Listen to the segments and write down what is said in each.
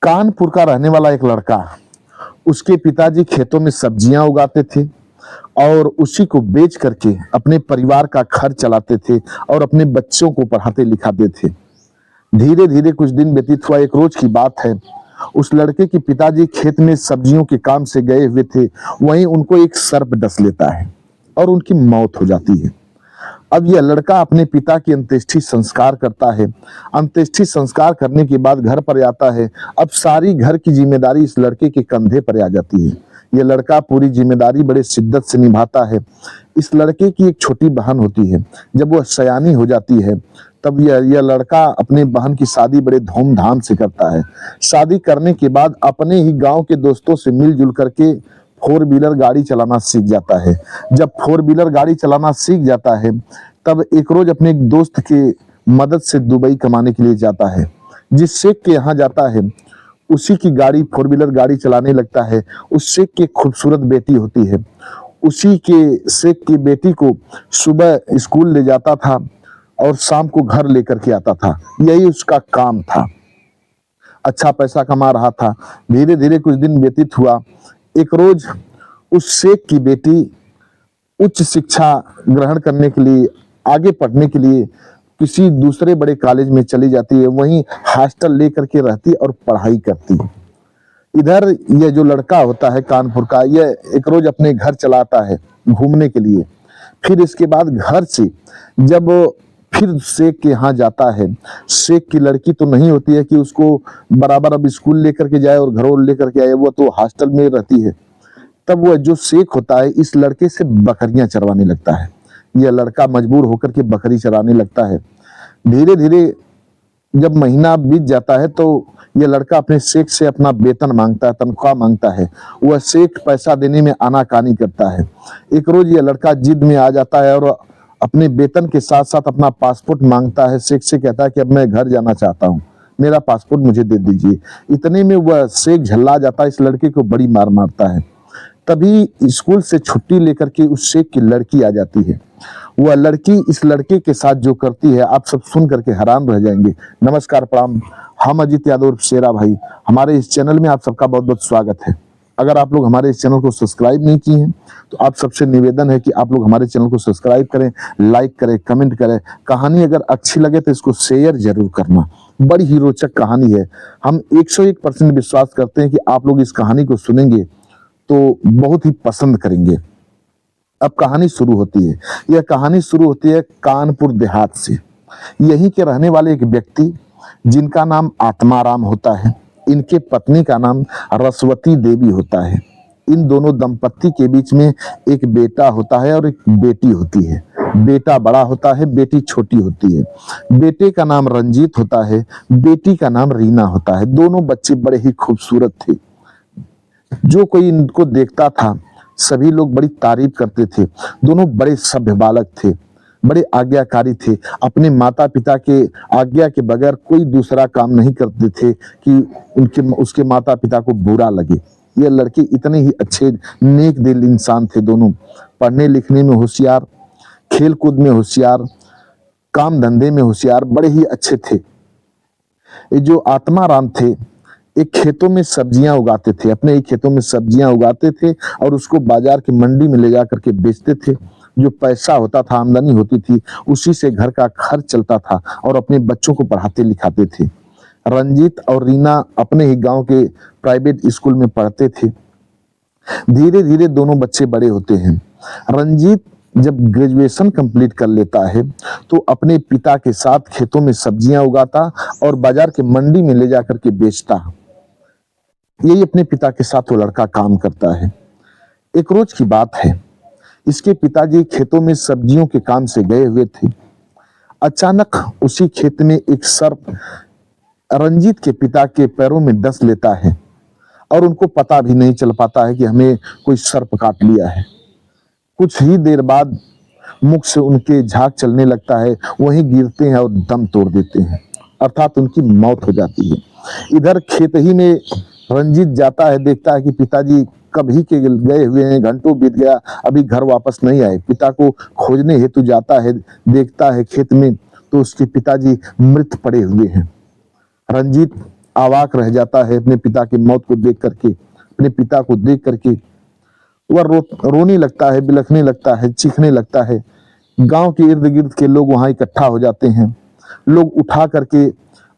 कानपुर का रहने वाला एक लड़का, उसके पिताजी खेतों में सब्जियां उगाते थे और उसी को बेच करके अपने परिवार का खर्च चलाते थे और अपने बच्चों को पढ़ाते लिखाते थे। धीरे धीरे कुछ दिन व्यतीत हुआ। एक रोज की बात है, उस लड़के के पिताजी खेत में सब्जियों के काम से गए हुए थे। वहीं उनको एक सर्प डस लेता है और उनकी मौत हो जाती है। अब यह लड़का अपने पिता की अंत्येष्टि संस्कार करता है। अंत्येष्टि संस्कार करने के बाद घर पर आता है। अब सारी घर की जिम्मेदारी इस लड़के के कंधे पर आ जाती है। यह लड़का पूरी जिम्मेदारी बड़े शिद्दत से निभाता है। इस लड़के की एक छोटी बहन होती है। जब वह सयानी हो जाती है तब यह लड़का अपने बहन की शादी बड़े धूमधाम से करता है। शादी करने के बाद अपने ही गांव के दोस्तों से मिलजुल करके फोर व्हीलर गाड़ी चलाना सीख जाता है। जब फोर व्हीलर गाड़ी चलाना सीख जाता है तब एक रोज अपने एक दोस्त के मदद से दुबई कमाने के लिए जाता है। जिस शेख के यहाँ जाता है उसी की गाड़ी, फोर व्हीलर गाड़ी चलाने लगता है। उस शेख की खूबसूरत बेटी होती है। उसी के शेख की बेटी को सुबह स्कूल ले जाता था और शाम को घर लेकर के आता था। यही उसका काम था। अच्छा पैसा कमा रहा था। धीरे धीरे कुछ दिन व्यतीत हुआ। एक रोज उस शेख की बेटी उच्च शिक्षा ग्रहण करने के लिए, आगे पढ़ने के लिए किसी दूसरे बड़े कॉलेज में चली जाती है। वहीं हॉस्टल लेकर के रहती और पढ़ाई करती। इधर यह जो लड़का होता है कानपुर का, यह एक रोज अपने घर चला आता है घूमने के लिए। फिर इसके बाद घर से जब फिर शेख के यहाँ जाता है, शेख की लड़की तो नहीं होती है कि उसको बराबर अब स्कूल लेकर के जाए और घरों लेकर के आए, वो तो हॉस्टल में रहती है। तब वह जो शेख होता है इस लड़के से बकरियां चरवाने लगता है। यह लड़का मजबूर होकर के बकरी चराने लगता है। धीरे धीरे जब महीना बीत जाता है तो यह लड़का अपने शेख से अपना वेतन मांगता है, तनख्वाह मांगता है। वह शेख पैसा देने में आनाकानी करता है। एक रोज यह लड़का जिद में आ जाता है और अपने वेतन के साथ साथ अपना पासपोर्ट मांगता है। शेख से कहता है कि अब मैं घर जाना चाहता हूँ, मेरा पासपोर्ट मुझे दे दीजिए। इतने में वह शेख झल्ला जाता है, इस लड़के को बड़ी मार मारता है। तभी स्कूल से छुट्टी लेकर के उस शेख की लड़की आ जाती है। वह लड़की इस लड़के के साथ जो करती है आप सब सुन करके हैरान रह जाएंगे। नमस्कार, प्रणाम। हम अजित यादव शेरा भाई, हमारे इस चैनल में आप सबका बहुत बहुत स्वागत है। अगर आप लोग हमारे इस चैनल को सब्सक्राइब नहीं किए हैं तो आप सबसे निवेदन है कि आप लोग हमारे चैनल को सब्सक्राइब करें, लाइक करें, कमेंट करें। कहानी अगर अच्छी लगे तो इसको शेयर जरूर करना। बड़ी ही रोचक कहानी है। हम 101% विश्वास करते हैं कि आप लोग इस कहानी को सुनेंगे तो बहुत ही पसंद करेंगे। अब कहानी शुरू होती है। यह कहानी शुरू होती है कानपुर देहात से। यहीं के रहने वाले एक व्यक्ति जिनका नाम आत्माराम होता है, इनके पत्नी का नाम रसवती देवी होता है। इन दोनों दंपत्ति के बीच में एक बेटा होता है और एक बेटी होती है। बेटा बड़ा होता है, बेटी छोटी होती है। बेटे का नाम रंजीत होता है, बेटी का नाम रीना होता है। दोनों बच्चे बड़े ही खूबसूरत थे। जो कोई इनको देखता था सभी लोग बड़ी तारीफ करते थे। दोनों बड़े सभ्य बालक थे, बड़े आज्ञाकारी थे। अपने माता पिता के आज्ञा के बगैर कोई दूसरा काम नहीं करते थे कि उसके माता पिता को बुरा लगे। ये लड़के इतने ही अच्छे नेक दिल इंसान थे दोनों। पढ़ने लिखने में होशियार, खेल कूद में होशियार, काम धंधे में होशियार, बड़े ही अच्छे थे। ये जो आत्माराम थे एक खेतों में सब्जियां उगाते थे, अपने ही खेतों में सब्जियां उगाते थे और उसको बाजार की मंडी में ले जा करके बेचते थे। जो पैसा होता था, आमदनी होती थी, उसी से घर का खर्च चलता था और अपने बच्चों को पढ़ाते लिखाते थे। रंजीत और रीना अपने ही गांव के प्राइवेट स्कूल में पढ़ते थे। धीरे धीरे दोनों बच्चे बड़े होते हैं। रंजीत जब ग्रेजुएशन कंप्लीट कर लेता है तो अपने पिता के साथ खेतों में सब्जियां उगाता और बाजार के मंडी में ले जा करके बेचता। यही अपने पिता के साथ वो लड़का काम करता है। एक रोज की बात है, इसके पिताजी खेतों में सब्जियों के काम से गए हुए थे। अचानक उसी खेत में एक सर्प रंजीत के पिता के पैरों में डस लेता है और उनको पता भी नहीं चल पाता है कि हमें कोई सर्प काट लिया है। कुछ ही देर बाद मुख से उनके झाग चलने लगता है, वहीं गिरते हैं और दम तोड़ देते हैं, अर्थात उनकी मौत हो जाती है। इधर खेत ही में रंजीत जाता है, देखता है कि पिताजी कब ही के गए हुए हैं, घंटों बीत गया, अभी घर वापस नहीं आए। पिता को खोजने हेतु जाता है, देखता है खेत में तो उसके पिताजी मृत पड़े हुए हैं। रंजीत अवाक रह जाता है अपने पिता की मौत को देख करके, अपने पिता को देख करके वह रोने लगता है, बिलखने लगता है, चीखने लगता है। गांव के इर्द गिर्द के लोग वहां इकट्ठा हो जाते हैं। लोग उठा करके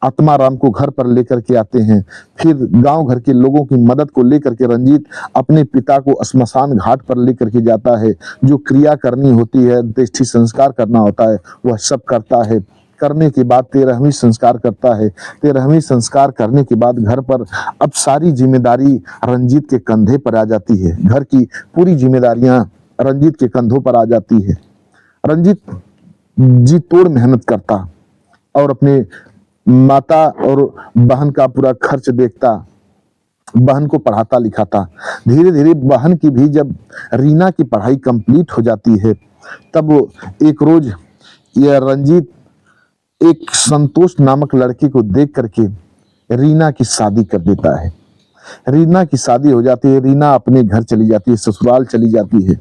आत्माराम को घर पर लेकर के आते हैं। फिर गांव घर के लोगों की मदद को लेकर के रंजीत अपने पिता को श्मशान घाट पर लेकर के जाता है। जो क्रिया करनी होती है, अंत्येष्टि संस्कार करना होता है, वह सब करता है। करने के बाद 13वीं संस्कार करता है। 13वीं संस्कार करने के बाद घर पर अब सारी जिम्मेदारी रंजीत के कंधे पर आ जाती है। घर की पूरी जिम्मेदारियां रंजीत के कंधों पर आ जाती है। रंजीत जी तोड़ मेहनत करता और अपने माता और बहन का पूरा खर्च देखता, बहन को पढ़ाता लिखाता। धीरे धीरे बहन की भी जब रीना की पढ़ाई कंप्लीट हो जाती है, तब एक रोज यह रंजीत एक संतोष नामक लड़के को देख करके रीना की शादी कर देता है। रीना की शादी हो जाती है। रीना अपने घर चली जाती है, ससुराल चली जाती है।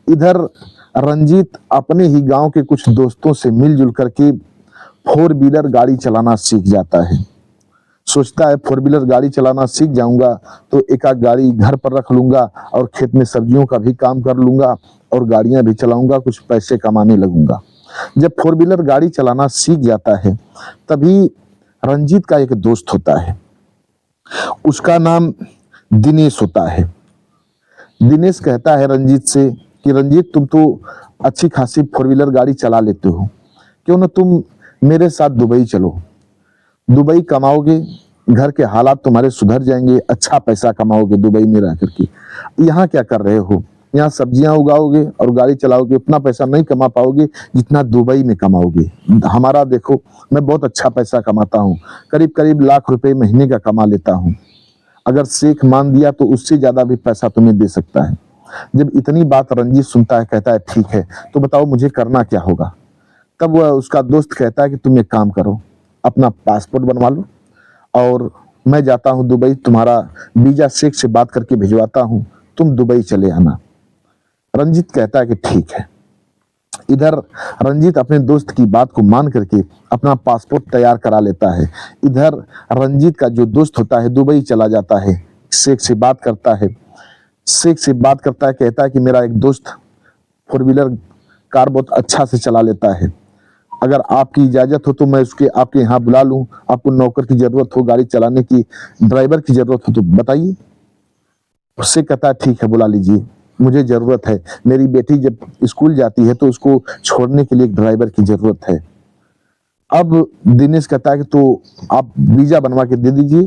इधर रंजीत अपने ही गांव के कुछ दोस्तों से मिलजुल करके 4 व्हीलर गाड़ी चलाना सीख जाता है। सोचता है 4 व्हीलर गाड़ी चलाना सीख जाऊंगा तो एक आध गाड़ी घर पर रख लूंगा और खेत में सब्जियों का भी काम कर लूंगा और गाड़ियां भी चलाऊंगा, कुछ पैसे कमाने लगूंगा। जब 4 व्हीलर गाड़ी चलाना सीख जाता है, तभी रंजीत का एक दोस्त होता है। उसका नाम दिनेश होता है। दिनेश कहता है रंजीत से कि रंजीत, तुम तो अच्छी खासी 4 व्हीलर गाड़ी चला लेते हो, क्यों ना तुम मेरे साथ दुबई चलो। दुबई कमाओगे, घर के हालात तुम्हारे सुधर जाएंगे, अच्छा पैसा कमाओगे दुबई में रह करके। यहाँ क्या कर रहे हो? यहाँ सब्जियां उगाओगे और गाड़ी चलाओगे, उतना पैसा नहीं कमा पाओगे जितना दुबई में कमाओगे। हमारा देखो, मैं बहुत अच्छा पैसा कमाता हूँ, करीब करीब लाख रुपए महीने का कमा लेता हूँ। अगर शेख मान दिया तो उससे ज्यादा भी पैसा तुम्हें दे सकता है। जब इतनी बात रंजीत सुनता है, कहता है ठीक है, तो बताओ मुझे करना क्या होगा। तब वह उसका दोस्त कहता है कि तुम एक काम करो, अपना पासपोर्ट बनवा लो और मैं जाता हूँ दुबई, तुम्हारा वीजा शेख से बात करके भिजवाता हूँ, तुम दुबई चले आना। रंजीत कहता है कि ठीक है। इधर रंजीत अपने दोस्त की बात को मान करके अपना पासपोर्ट तैयार करा लेता है। इधर रंजीत का जो दोस्त होता है दुबई चला जाता है, शेख से बात करता है। शेख से बात करता है, कहता है कि मेरा एक दोस्त 4 व्हीलर कार बहुत अच्छा से चला लेता है, अगर आपकी इजाजत हो तो मैं उसके आपके यहाँ बुला लूं। आपको नौकर की जरूरत हो, गाड़ी चलाने की ड्राइवर की जरूरत हो तो बताइए। उससे कहता है ठीक है, बुला लीजिए, मुझे जरूरत है। मेरी बेटी जब स्कूल जाती है तो उसको छोड़ने के लिए एक ड्राइवर की जरूरत है। अब दिनेश कहता है कि तो आप वीजा बनवा के दे दीजिए,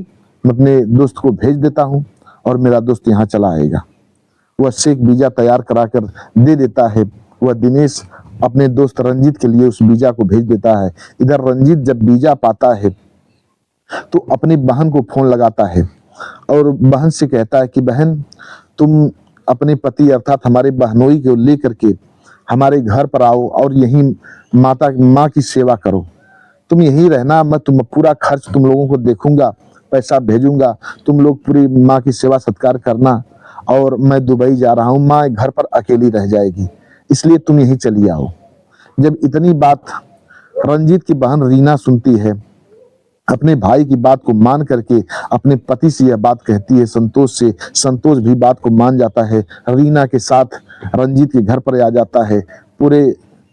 मैं अपने दोस्त को भेज देता हूँ और मेरा दोस्त यहाँ चला आएगा। वह शेख वीजा तैयार करा कर दे देता है। वह दिनेश अपने दोस्त रंजीत के लिए उस वीजा को भेज देता है। इधर रंजीत जब वीजा पाता है तो अपनी बहन को फोन लगाता है और बहन से कहता है कि बहन, तुम अपने पति अर्थात हमारे बहनोई को लेकर के हमारे घर पर आओ और यहीं माँ की सेवा करो। तुम यहीं रहना, मैं तुम पूरा खर्च तुम लोगों को देखूंगा, पैसा भेजूंगा, तुम लोग पूरी माँ की सेवा सत्कार करना। और मैं दुबई जा रहा हूँ, माँ घर पर अकेली रह जाएगी, इसलिए तुम यहीं चली आओ। जब इतनी बात रंजीत की बहन रीना सुनती है, अपने भाई की बात को मान करके अपने पति से यह बात कहती है संतोष से। संतोष भी बात को मान जाता है, रीना के साथ रंजीत के घर पर आ जाता है। पूरे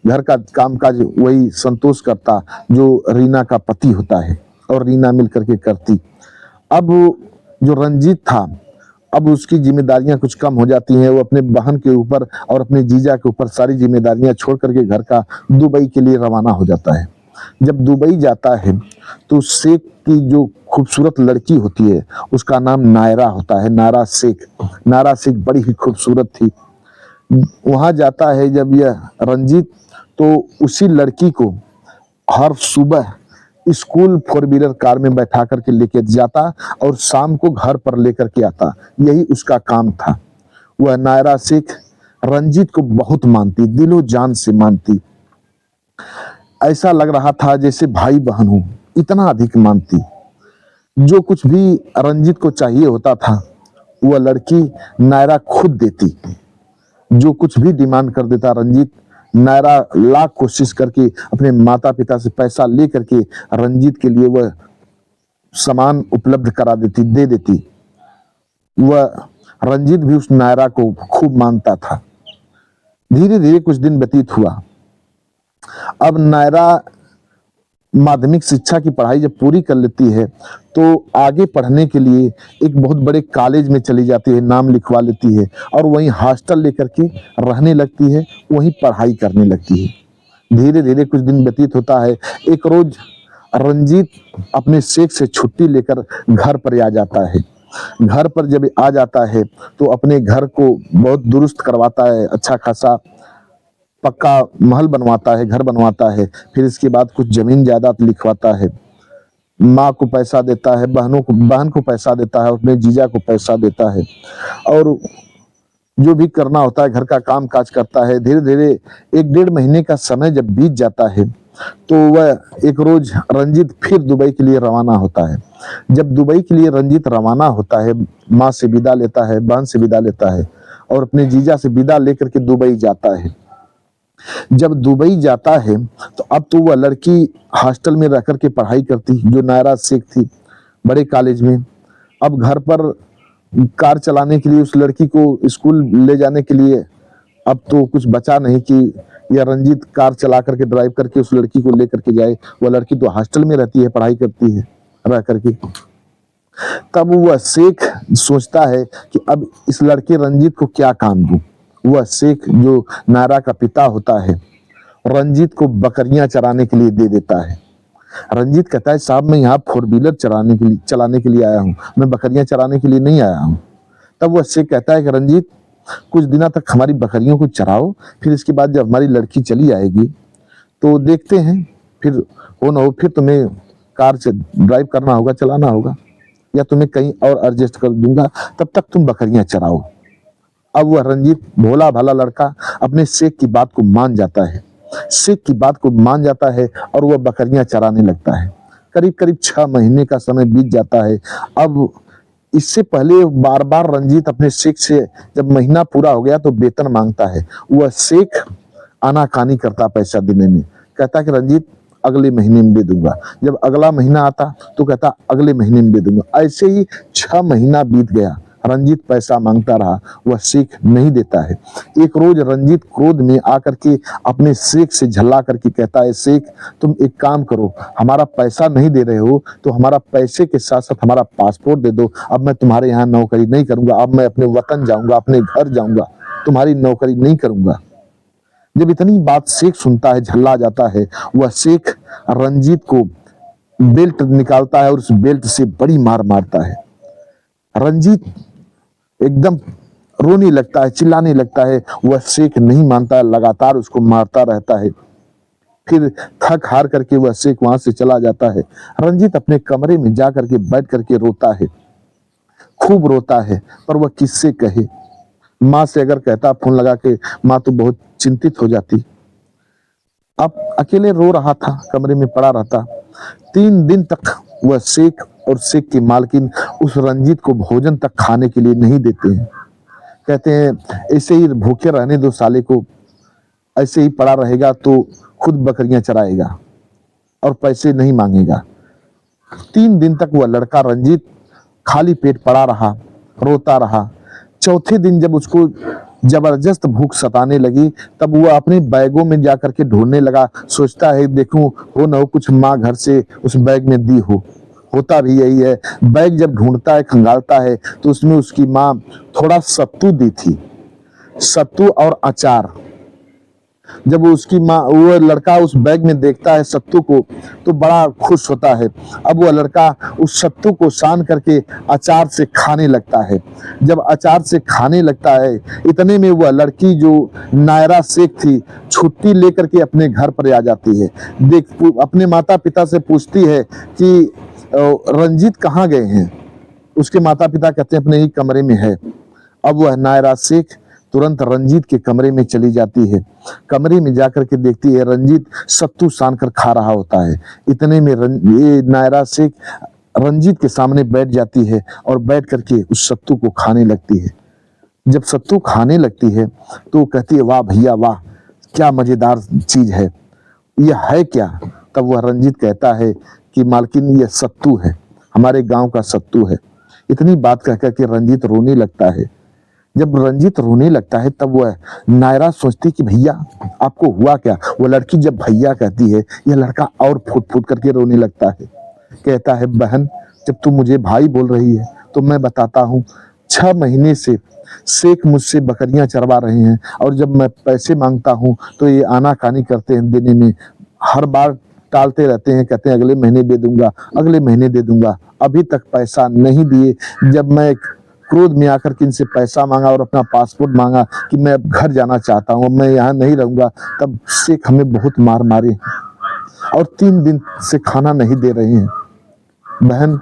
घर का कामकाज वही संतोष करता जो रीना का पति होता है और रीना मिल करके करती। अब जो रंजीत था, अब उसकी जिम्मेदारियां कुछ कम हो जाती हैं। वो अपने बहन के ऊपर और अपने जीजा के ऊपर सारी जिम्मेदारियां छोड़ करके घर का दुबई के लिए रवाना हो जाता है। जब दुबई जाता है तो शेख की जो खूबसूरत लड़की होती है उसका नाम नायरा होता है, नायरा शेख। नायरा शेख बड़ी ही खूबसूरत थी। वहां जाता है जब यह रंजीत, तो उसी लड़की को हर सुबह स्कूल 4 व्हीलर कार में बैठा करके लेके जाता और शाम को घर पर लेकर के आता। यही उसका काम था। वह नायरा शेख रंजीत को बहुत मानती, दिलो जान से मानती। ऐसा लग रहा था जैसे भाई बहन हो, इतना अधिक मानती। जो कुछ भी रंजीत को चाहिए होता था वह लड़की नायरा खुद देती। जो कुछ भी डिमांड कर देता रंजीत, नायरा लाख कोशिश करके अपने माता पिता से पैसा ले करके रंजीत के लिए वह सामान उपलब्ध करा देती, दे देती। वह रंजीत भी उस नायरा को खूब मानता था। धीरे धीरे कुछ दिन व्यतीत हुआ। अब नायरा माध्यमिक शिक्षा की पढ़ाई जब पूरी कर लेती है तो आगे पढ़ने के लिए एक बहुत बड़े कॉलेज में चली जाती है, नाम लिखवा लेती है और वहीं हॉस्टल लेकर के रहने लगती है, वहीं पढ़ाई करने लगती है। धीरे धीरे कुछ दिन व्यतीत होता है। एक रोज रंजीत अपने शेख से छुट्टी लेकर घर पर आ जाता है। घर पर जब आ जाता है तो अपने घर को बहुत दुरुस्त करवाता है, अच्छा खासा पक्का महल बनवाता है, घर बनवाता है। फिर इसके बाद कुछ जमीन जायदाद लिखवाता है, माँ को पैसा देता है, बहन को पैसा देता है, अपने जीजा को पैसा देता है और जो भी करना होता है घर का काम काज करता है। धीरे धीरे 1-1.5 महीने का समय जब बीत जाता है तो वह एक रोज रंजीत फिर दुबई के लिए रवाना होता है। जब दुबई के लिए रंजीत रवाना होता है, माँ से विदा लेता है, बहन से विदा लेता है और अपने जीजा से विदा लेकर के दुबई जाता है। जब दुबई जाता है तो अब तो वह लड़की हॉस्टल में रह करके पढ़ाई करती, जो नायरा शेख थी, बड़े कॉलेज में। अब घर पर कार चलाने के लिए उस लड़की को स्कूल ले जाने के लिए अब तो कुछ बचा नहीं कि यह रंजीत कार चला करके ड्राइव करके उस लड़की को लेकर के जाए। वह लड़की तो हॉस्टल में रहती है, पढ़ाई करती है रह करके। तब वह शेख सोचता है कि अब इस लड़के रंजीत को क्या काम दूं। वह शेख जो नायरा का पिता होता है रंजीत को बकरियां चराने के लिए दे देता है। रंजीत कहता है साहब मैं यहाँ 4 व्हीलर चलाने के लिए आया हूँ, मैं बकरियां चराने के लिए नहीं आया हूँ। तब वह शेख कहता है कि रंजीत कुछ दिनों तक हमारी बकरियों को चराओ, फिर इसके बाद जब हमारी लड़की चली आएगी तो देखते हैं, फिर हो ना हो फिर तुम्हें कार से ड्राइव करना होगा, चलाना होगा, या तुम्हें कहीं और एडजस्ट कर दूंगा, तब तक तुम बकरियां चराओ। अब वह रंजीत भोला भाला लड़का अपने शेख की बात को मान जाता है, शेख की बात को मान जाता है और वह बकरियां चराने लगता है। करीब करीब 6 महीने का समय बीत जाता है। अब इससे पहले बार बार रंजीत अपने शेख से जब महीना पूरा हो गया तो वेतन मांगता है। वह शेख आनाकानी करता पैसा देने में, कहता कि रंजीत अगले महीने में दे दूंगा। जब अगला महीना आता तो कहता अगले महीने में दे दूंगा। ऐसे ही 6 महीना बीत गया, रंजीत पैसा मांगता रहा, वह शेख नहीं देता है। एक रोज रंजीत क्रोध में आकर के अपने शेख से झल्ला करके कहता है, शेख तुम एक काम करो, हमारा पैसा नहीं दे रहे हो तो हमारा पैसे के साथ साथ हमारा पासपोर्ट दे दो। अब मैं तुम्हारे यहाँ नौकरी नहीं करूंगा, अब मैं अपने वतन जाऊंगा, अपने घर जाऊंगा, तुम्हारी नौकरी नहीं करूंगा। जब इतनी बात शेख सुनता है, झल्ला जाता है। वह शेख रंजीत को बेल्ट निकालता है और उस बेल्ट से बड़ी मार मारता है। रंजीत एकदम रोने लगता है, चिल्लाने लगता है। वह शेख नहीं मानता, लगातार उसको मारता रहता है। फिर थक हार करके वह शेख वहां से चला जाता है। रंजीत अपने कमरे में जा करके बैठ करके रोता है, खूब रोता है, पर वह किससे कहे। माँ से अगर कहता फोन लगा के, माँ तो बहुत चिंतित हो जाती। अब अकेले रो रहा था, कमरे में पड़ा रहता। 3 दिन तक वह शेख और शेख की मालकिन उस रंजीत को भोजन तक खाने के लिए नहीं देते हैं। कहते हैं ऐसे ही भूखे रहने दो साले को, ऐसे ही पड़ा रहेगा तो खुद बकरियां चराएगा और पैसे नहीं मांगेगा। 3 दिन तक वह लड़का रंजीत खाली पेट पड़ा रहा, रोता रहा। चौथे दिन जब उसको जबरदस्त भूख सताने लगी तब वह अपने बैगों में जाकर के ढूंढने लगा। सोचता है देखूं हो न हो कुछ माँ घर से उस बैग में दी हो। होता भी यही है, बैग जब ढूंढता है, खंगालता है तो उसमें उसकी माँ थोड़ा सत्तू दी थी, सत्तू और अचार। जब उसकी माँ, वो लड़का उस बैग में देखता है सत्तू को तो बड़ा खुश होता है। अब वह लड़का उस सत्तू को सान करके अचार से खाने लगता है। जब अचार से खाने लगता है, इतने में वह लड़की जो नायरा शेख थी छुट्टी लेकर के अपने घर पर आ जाती है। अपने माता पिता से पूछती है कि रंजीत कहाँ गए हैं। उसके माता पिता कहते हैं अपने ही कमरे में है। अब वह नायरा शेख तुरंत रंजीत के कमरे में चली जाती है। कमरे में जाकर के देखती है रंजीत सत्तू सान कर खा रहा होता है। इतने में ये नायरा शेख रंजीत के सामने बैठ जाती है और बैठ करके उस सत्तू को खाने लगती है। जब सत्तू खाने लगती है तो कहती है वाह भैया वाह, क्या मजेदार चीज है, यह है क्या। तब वह रंजीत कहता है कि मालकिन यह सत्तू है, हमारे गांव का सत्तू है। इतनी बात कह कर के रंजीत रोने लगता है। जब रंजीत रोने लगता है तब वह नायरा सोचती कि भैया आपको हुआ क्या। वो लड़की जब भैया कहती है, यह लड़का और फूट फूट करके रोने लगता है। कहता है बहन, जब तू मुझे भाई बोल रही है तो मैं बताता हूँ, 6 महीने से शेख मुझसे बकरियां चरवा रहे हैं, और जब मैं पैसे मांगता हूँ तो ये आनाकानी करते हैं देने में। हर बार टालते रहते हैं, कहते हैं अगले महीने दे दूंगा, अगले महीने दे दूंगा। अभी तक पैसा नहीं दिए। जब मैं क्रोध में आकर के इनसे पैसा मांगा और अपना पासपोर्ट मांगा कि मैं अब घर जाना चाहता हूँ, मैं यहाँ नहीं रहूंगा, तब शेख हमें बहुत मार मारे और 3 दिन से खाना नहीं दे रहे हैं। बहन,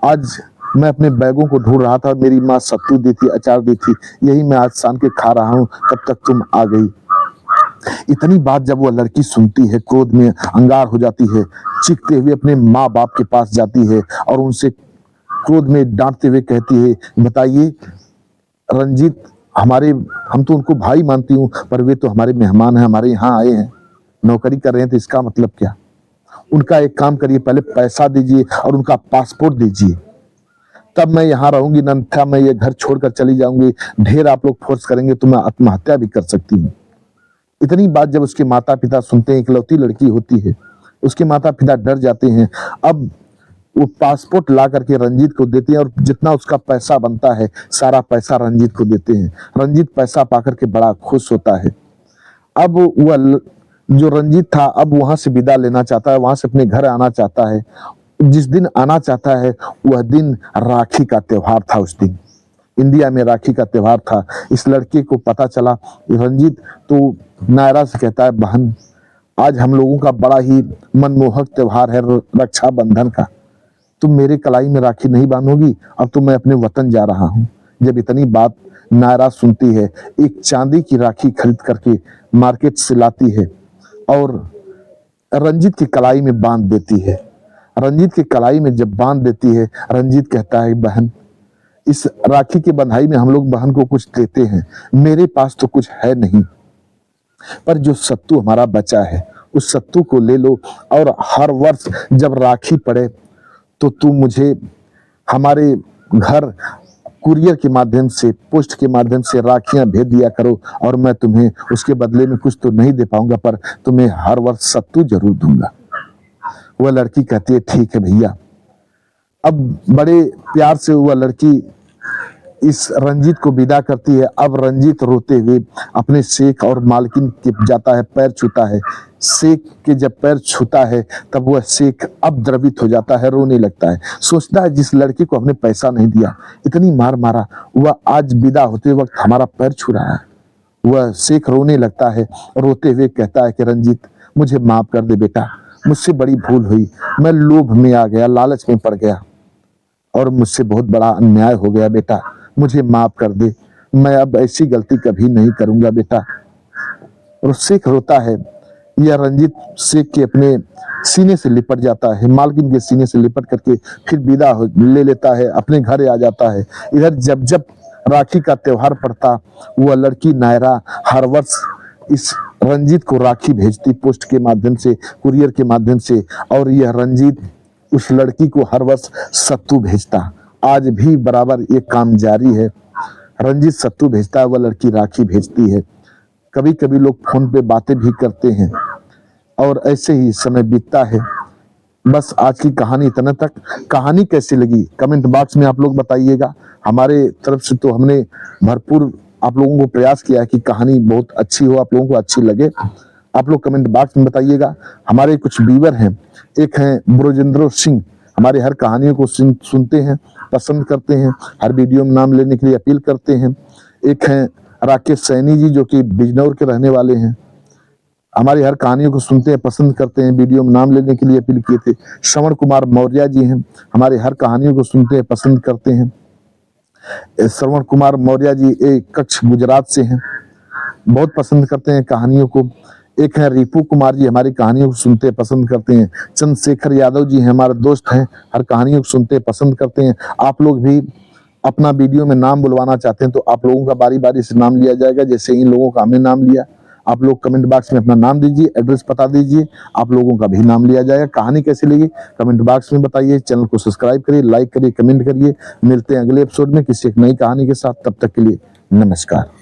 आज मैं अपने बैगों को ढूंढ रहा था, मेरी माँ सत्तू दी थी, अचार दी थी, यही मैं आज सान के खा रहा हूँ, तब तक तुम आ गई। इतनी बात जब वह लड़की सुनती है, क्रोध में अंगार हो जाती है, चीखते हुए अपने माँ बाप के पास जाती है और उनसे क्रोध में डांटते हुए कहती है, बताइए रंजीत, हम तो उनको भाई मानती हूँ, पर वे तो हमारे मेहमान हैं, हमारे यहाँ आए हैं, नौकरी कर रहे हैं, तो इसका मतलब क्या। उनका एक काम करिए, पहले पैसा दीजिए और उनका पासपोर्ट दीजिए, तब मैं यहाँ रहूंगी, अन्यथा मैं ये घर छोड़कर चली जाऊंगी। ढेर आप लोग फोर्स करेंगे तो मैं आत्महत्या भी कर सकती हूँ। इतनी बात जब उसके माता पिता सुनते हैं, इकलौती लड़की होती है, उसके माता पिता डर जाते हैं। अब वो पासपोर्ट ला करके रंजीत को देते हैं और जितना उसका पैसा बनता है सारा पैसा रंजीत को देते हैं। रंजीत पैसा पाकर के बड़ा खुश होता है। अब वह जो रंजीत था अब वहां से विदा लेना चाहता है, वहां से अपने घर आना चाहता है। जिस दिन आना चाहता है वह दिन राखी का त्योहार था। उस दिन इंडिया में राखी का त्योहार था। इस लड़के को पता चला। रंजीत तो नायरा से कहता है, बहन आज हम लोगों का बड़ा ही मनमोहक त्योहार है रक्षाबंधन का, तुम मेरे कलाई में राखी नहीं बांधोगी, अब तो मैं अपने वतन जा रहा हूँ। जब इतनी बात नायरा सुनती है, एक चांदी की राखी खरीद करके मार्केट से लाती है और रंजीत की कलाई में बांध देती है। रंजीत की कलाई में जब बांध देती है, रंजीत कहता है, बहन इस राखी की बंधाई में हम लोग बहन को कुछ देते हैं, मेरे पास तो कुछ है नहीं, पर जो सत्तू हमारा बचा है उस सत्तू को ले लो, और हर वर्ष जब राखी पड़े तो तू मुझे हमारे घर कुरियर के माध्यम से, पोस्ट के माध्यम से राखियां भेज दिया करो, और मैं तुम्हें उसके बदले में कुछ तो नहीं दे पाऊंगा, पर तुम्हें हर वर्ष सत्तू जरूर दूंगा। वह लड़की कहती है, ठीक है भैया। अब बड़े प्यार से वह लड़की इस रंजीत को विदा करती है। अब रंजीत रोते हुए अपने शेख और मालकिन के जाता है, पैर छूता है। शेख के जब पैर छूता है तब वह शेख अब द्रवित हो जाता है, रोने लगता है। सोचता है जिस लड़की को हमने पैसा नहीं दिया, इतनी मार मारा, वह आज विदा होते वक्त हमारा पैर छू रहा है। वह शेख रोने लगता है, रोते हुए कहता है कि रंजीत मुझे माफ कर दे बेटा, मुझसे बड़ी भूल हुई, मैं लोभ में आ गया, लालच में पड़ गया और मुझसे बहुत बड़ा अन्याय हो गया बेटा, मुझे माफ कर दे, मैं अब ऐसी गलती कभी नहीं करूंगा बेटा। और शेख रोता है। यह रंजीत शेख के अपने सीने से लिपट जाता है, मालकिन के सीने से लिपट करके फिर विदा ले लेता है, अपने घर आ जाता है। इधर जब जब राखी का त्योहार पड़ता, वह लड़की नायरा हर वर्ष इस रंजीत को राखी भेजती, पोस्ट के माध्यम से, कुरियर के माध्यम से, और यह रंजीत उस लड़की को हर वर्ष सत्तू भेजता। आज भी बराबर ये काम जारी है। रंजीत सत्तू भेजता है, वह लड़की राखी भेजती है। कभी कभी लोग फोन पे बातें भी करते हैं और ऐसे ही समय बीतता है। बस आज की कहानी इतना तक। कहानी कैसी लगी कमेंट बॉक्स में आप लोग बताइएगा। हमारे तरफ से तो हमने भरपूर आप लोगों को प्रयास किया है कि कहानी बहुत अच्छी हो, आप लोगों को अच्छी लगे। आप लोग कमेंट बॉक्स में बताइएगा। हमारे कुछ व्यूअर हैं, एक हैं ब्रजेंद्र सिंह, हमारे हर कहानियों को सुनते हैं, पसंद करते हैं, हर वीडियो में नाम लेने के लिए अपील करते हैं। एक हैं राकेश सैनी जी, जो कि बिजनौर के रहने वाले हैं, हमारी हर कहानियों को सुनते हैं, पसंद करते हैं, वीडियो में नाम लेने के लिए अपील किए थे। श्रवण कुमार मौर्य जी हैं, हमारे हर कहानियों को सुनते हैं, पसंद करते हैं। श्रवण कुमार मौर्य जी एक कच्छ गुजरात से हैं, बहुत पसंद करते हैं कहानियों को। एक है रिपू कुमार जी, हमारी कहानियों को सुनते हैं, पसंद करते हैं। चंद्रशेखर यादव जी हैं, हमारे दोस्त हैं, हर कहानियों को सुनते हैं, पसंद करते हैं। आप लोग भी अपना वीडियो में नाम बुलवाना चाहते हैं तो आप लोगों का बारी बारी से नाम लिया जाएगा, जैसे इन लोगों का हमने नाम लिया। आप लोग कमेंट बॉक्स में अपना नाम दीजिए, एड्रेस पता दीजिए, आप लोगों का भी नाम लिया जाएगा। कहानी कैसी लगी कमेंट बॉक्स में बताइए। चैनल को सब्सक्राइब करिए, लाइक करिए, कमेंट करिए। मिलते हैं अगले एपिसोड में किसी एक नई कहानी के साथ। तब तक के लिए नमस्कार।